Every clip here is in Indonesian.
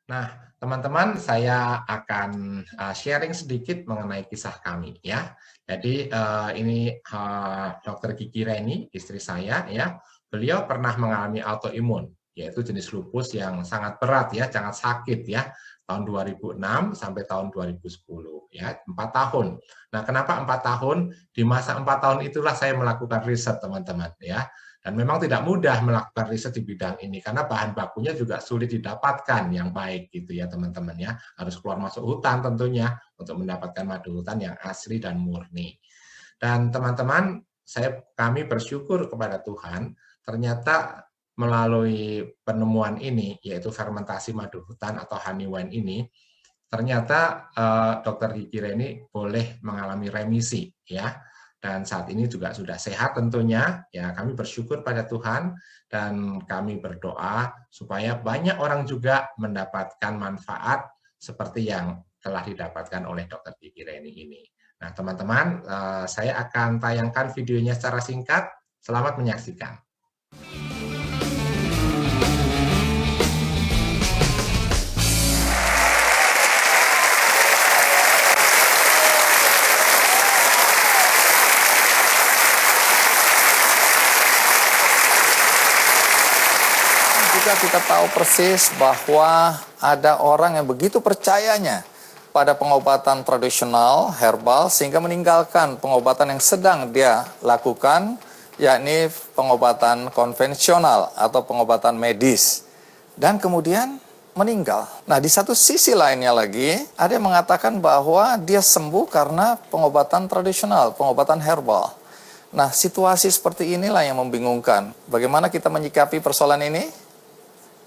Nah, teman-teman, saya akan sharing sedikit mengenai kisah kami ya. Jadi ini Dokter Kiki Reni, istri saya ya. Beliau pernah mengalami autoimun, yaitu jenis lupus yang sangat berat ya, sangat sakit ya. Tahun 2006 sampai tahun 2010 ya, 4 tahun. Nah, kenapa 4 tahun? Di masa 4 tahun itulah saya melakukan riset, teman-teman ya. Dan memang tidak mudah melakukan riset di bidang ini karena bahan bakunya juga sulit didapatkan yang baik gitu ya teman-teman ya. Harus keluar masuk hutan tentunya untuk mendapatkan madu hutan yang asli dan murni. Dan teman-teman, kami bersyukur kepada Tuhan, ternyata melalui penemuan ini yaitu fermentasi madu hutan atau honey wine ini, ternyata Dokter Kiki Reni boleh mengalami remisi ya. Dan saat ini juga sudah sehat tentunya. Ya, kami bersyukur pada Tuhan dan kami berdoa supaya banyak orang juga mendapatkan manfaat seperti yang telah didapatkan oleh Dokter Kiki Reni ini. Nah, teman-teman, saya akan tayangkan videonya secara singkat. Selamat menyaksikan. Kita tahu persis bahwa ada orang yang begitu percayanya pada pengobatan tradisional, herbal, sehingga meninggalkan pengobatan yang sedang dia lakukan, yakni pengobatan konvensional atau pengobatan medis. Dan kemudian meninggal. Nah, di satu sisi lainnya lagi, ada yang mengatakan bahwa dia sembuh karena pengobatan tradisional, pengobatan herbal. Nah, situasi seperti inilah yang membingungkan. Bagaimana kita menyikapi persoalan ini?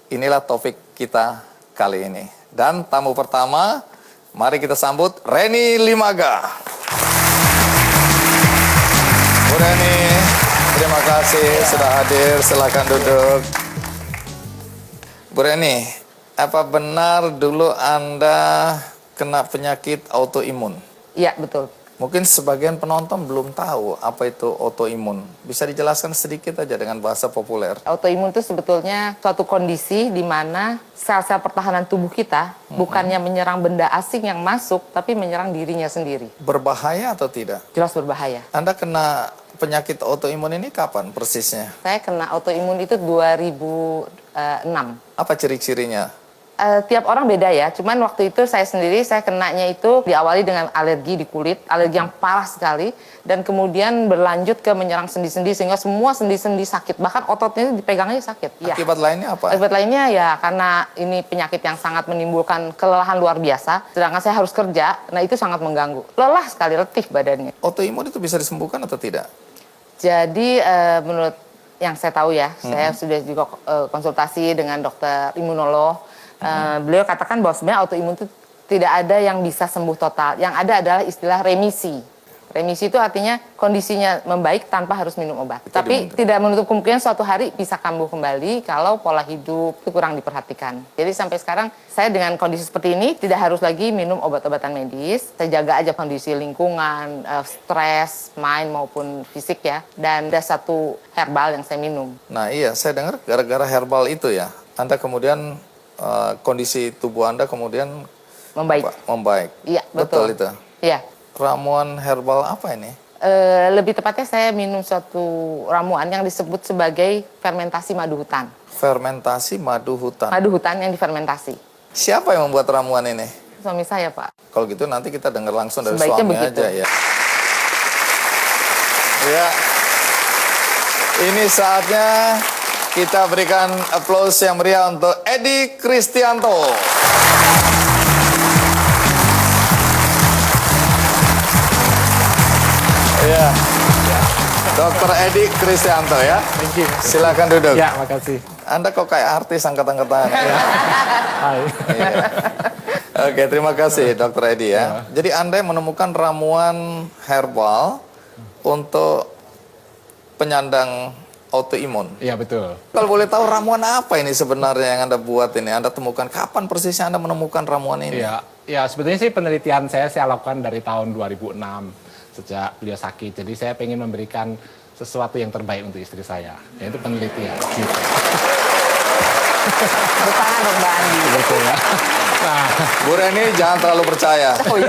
Inilah topik kita kali ini. Dan tamu pertama, mari kita sambut Reni Limaga. Bu Reni, terima kasih sudah hadir, silakan duduk. Bu Reni, apa benar dulu Anda kena penyakit autoimun? Iya, betul. Mungkin sebagian penonton belum tahu apa itu autoimun. Bisa dijelaskan sedikit aja dengan bahasa populer. Autoimun itu sebetulnya suatu kondisi di mana sel-sel pertahanan tubuh kita bukannya menyerang benda asing yang masuk, tapi menyerang dirinya sendiri. Berbahaya atau tidak? Jelas berbahaya. Anda kena penyakit autoimun ini kapan persisnya? Saya kena autoimun itu 2006. Apa ciri-cirinya? Tiap orang beda ya, cuman waktu itu saya sendiri, saya kenanya itu diawali dengan alergi di kulit, alergi yang parah sekali, dan kemudian berlanjut ke menyerang sendi-sendi, sehingga semua sendi-sendi sakit, bahkan ototnya dipegangnya sakit. Akibat lainnya apa? Akibat lainnya ya karena ini penyakit yang sangat menimbulkan kelelahan luar biasa, sedangkan saya harus kerja, nah itu sangat mengganggu. Lelah sekali, letih badannya. Autoimun itu bisa disembuhkan atau tidak? Jadi menurut yang saya tahu ya, saya sudah juga konsultasi dengan dokter imunolog. Beliau katakan bahwa sebenarnya autoimun itu tidak ada yang bisa sembuh total. Yang ada adalah istilah remisi. Remisi itu artinya kondisinya membaik tanpa harus minum obat. Tapi tidak menutup kemungkinan suatu hari bisa kambuh kembali kalau pola hidup itu kurang diperhatikan. Jadi sampai sekarang saya dengan kondisi seperti ini tidak harus lagi minum obat-obatan medis. Saya jaga aja kondisi lingkungan, stres, mind maupun fisik ya. Dan ada satu herbal yang saya minum. Nah iya, saya dengar gara-gara herbal itu ya, Anda kemudian kondisi tubuh Anda kemudian membaik. Iya, betul itu. Iya. Ramuan herbal apa ini? Lebih tepatnya saya minum suatu ramuan yang disebut sebagai fermentasi madu hutan. Fermentasi madu hutan. Madu hutan yang difermentasi. Siapa yang membuat ramuan ini? Suami saya, Pak. Kalau gitu nanti kita dengar langsung dari Sebaiknya suami begitu aja ya. Ya. Ini saatnya kita berikan aplaus yang meriah untuk Edi Kristianto. Ya, Dokter Edi Kristianto ya. Thank you. Silakan duduk. Ya, makasih. Anda kok kayak artis angkat-angkatan ya? Hai. Ya. Oke, terima kasih Dokter Edi ya. Jadi Anda yang menemukan ramuan herbal untuk penyandang autoimun. Iya, betul. Kalau boleh tahu ramuan apa ini sebenarnya yang Anda buat ini? Anda temukan kapan persisnya Anda menemukan ramuan ini? Ya, sebetulnya sih penelitian saya lakukan dari tahun 2006 sejak beliau sakit. Jadi saya pengen memberikan sesuatu yang terbaik untuk istri saya, yaitu penelitian. Gitu. Tepuk tangan dong Mbak Andi. Betul ya. Nah, Bu Reni jangan terlalu percaya. Oh iya,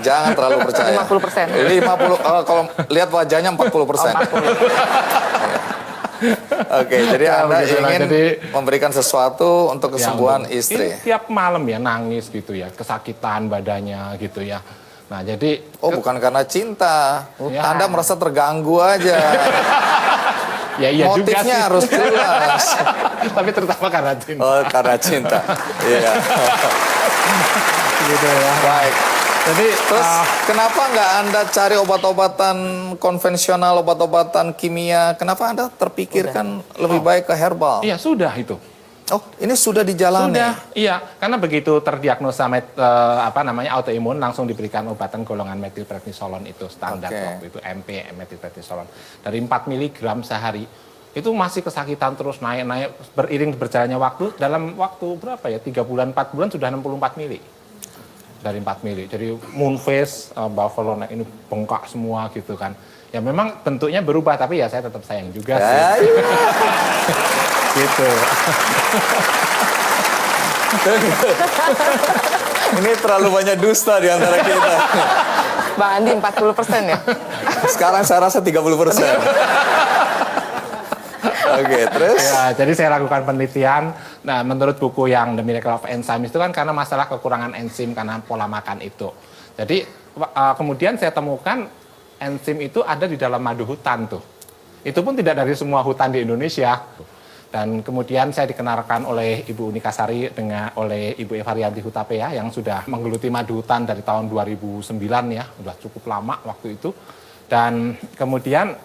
Jangan terlalu percaya. 50%. 50, kalau lihat wajahnya 40%. 40. Oke, jadi Ya, Anda begitulah. ingin Jadi, memberikan sesuatu untuk ya, kesembuhan untuk- istri. ini tiap malam ya nangis gitu ya, kesakitan badannya gitu ya. Nah, jadi Oh, bukan karena cinta. Ya. Anda merasa terganggu aja. ya iya juga sih. Motifnya harus jelas. Tapi terutama karena cinta. Oh, karena cinta. Iya. Gitu ya. Baik. Jadi Terus kenapa nggak Anda cari obat-obatan konvensional, obat-obatan kimia? Kenapa Anda terpikirkan lebih baik ke herbal? iya sudah itu. Oh, ini sudah dijalani. Sudah, iya. Karena begitu terdiagnosa autoimun, langsung diberikan obatan golongan metilprednisolon itu standar Oke. waktu itu MP metilprednisolon dari 4 mg sehari. Itu masih kesakitan terus naik-naik beriring berjalannya waktu. Dalam waktu berapa ya? 3 bulan, 4 bulan sudah 64 mili. Dari 4 mili. Jadi moon face, buffalo neck ini bengkak semua gitu kan. Ya memang bentuknya berubah, tapi ya saya tetap sayang juga sih. Ya, iya. Gitu. Ini terlalu banyak dusta di antara kita. Bang Andi 40% ya. Sekarang saya rasa 30%. Oke, terus? Ya, jadi saya lakukan penelitian. Nah, menurut buku yang The Miracle of Enzymes itu kan karena masalah kekurangan enzim karena pola makan itu. Jadi kemudian saya temukan enzim itu ada di dalam madu hutan tuh. Itu pun tidak dari semua hutan di Indonesia. Dan kemudian saya dikenalkan oleh Ibu Unikasari oleh Ibu Evarianti Hutapea yang sudah menggeluti madu hutan dari tahun 2009 ya, sudah cukup lama waktu itu. Dan kemudian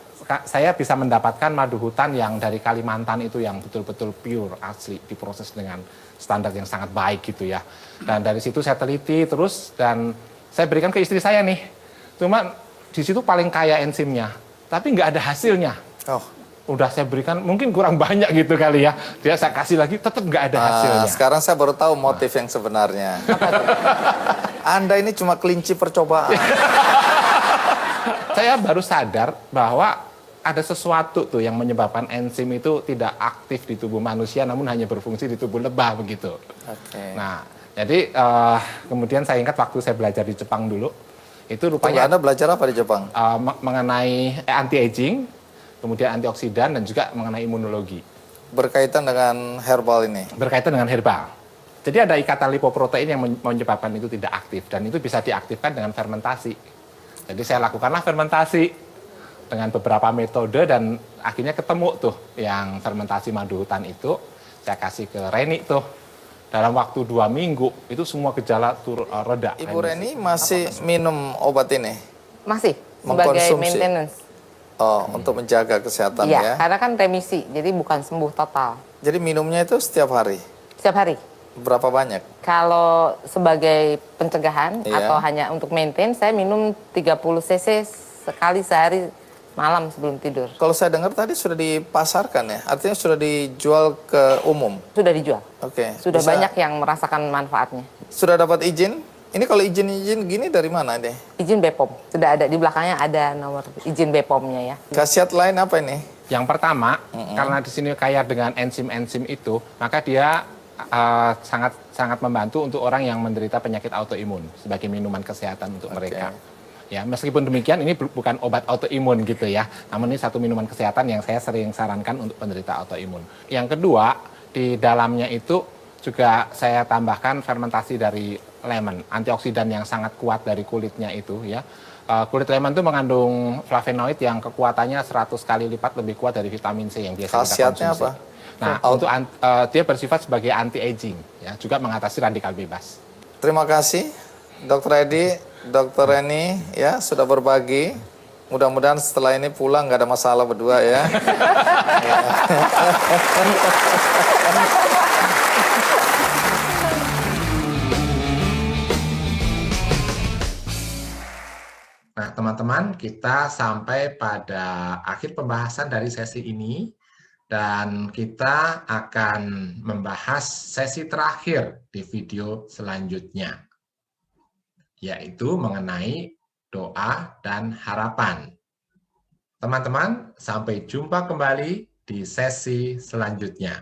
saya bisa mendapatkan madu hutan yang dari Kalimantan itu yang betul-betul pure, asli, diproses dengan standar yang sangat baik gitu ya. Dan dari situ saya teliti terus dan saya berikan ke istri saya nih. Cuma di situ paling kaya enzimnya, tapi nggak ada hasilnya. Oh. Udah saya berikan, mungkin kurang banyak gitu kali ya. Dia saya kasih lagi, tetap nggak ada hasilnya. Sekarang saya baru tahu motif yang sebenarnya. Anda ini cuma kelinci percobaan. Saya baru sadar bahwa ada sesuatu tuh yang menyebabkan enzim itu tidak aktif di tubuh manusia, namun hanya berfungsi di tubuh lebah begitu. Oke. Nah, jadi kemudian saya ingat waktu saya belajar di Jepang dulu, itu Tunggu, rupanya Anda belajar apa di Jepang? mengenai anti-aging, kemudian antioksidan, dan juga mengenai imunologi. Berkaitan dengan herbal ini. Berkaitan dengan herbal. Jadi ada ikatan lipoprotein yang menyebabkan itu tidak aktif, dan itu bisa diaktifkan dengan fermentasi. Jadi saya lakukanlah fermentasi dengan beberapa metode dan akhirnya ketemu tuh yang fermentasi madu hutan itu. Saya kasih ke Reni tuh. Dalam waktu 2 minggu itu semua gejala reda. Ibu Reni masih minum obat ini? Masih sebagai Mengkonsumsi. maintenance. Oh, untuk menjaga kesehatan Iya, ya. karena kan remisi, jadi bukan sembuh total. Jadi minumnya itu setiap hari? Setiap hari. Berapa banyak? Kalau sebagai pencegahan Iya. atau hanya untuk maintain, saya minum 30 cc sekali sehari malam sebelum tidur. Kalau saya dengar tadi sudah dipasarkan ya? Artinya sudah dijual ke umum? Sudah dijual. Oke. Sudah Bisa- banyak yang merasakan manfaatnya. Sudah dapat izin? Ini kalau izin-izin gini dari mana deh? Izin BPOM. Sudah ada, di belakangnya ada nomor izin BPOM-nya ya. Khasiat lain apa ini? Yang pertama, karena di sini kaya dengan enzim-enzim itu, maka dia sangat sangat membantu untuk orang yang menderita penyakit autoimun sebagai minuman kesehatan untuk mereka. Ya, meskipun demikian ini bukan obat autoimun gitu ya. Namun ini satu minuman kesehatan yang saya sering sarankan untuk penderita autoimun. Yang kedua, di dalamnya itu juga saya tambahkan fermentasi dari lemon, antioksidan yang sangat kuat dari kulitnya itu ya. Kulit lemon itu mengandung flavonoid yang kekuatannya 100 kali lipat lebih kuat dari vitamin C yang biasa kita Khasiatnya konsumsi. apa? Nah, untuk dia bersifat sebagai anti-aging ya, juga mengatasi radikal bebas. Terima kasih Dr. Edi, Dr. Reni ya sudah berbagi. Mudah-mudahan setelah ini pulang nggak ada masalah berdua ya. Nah, teman-teman, kita sampai pada akhir pembahasan dari sesi ini dan kita akan membahas sesi terakhir di video selanjutnya, yaitu mengenai doa dan harapan. Teman-teman, sampai jumpa kembali di sesi selanjutnya.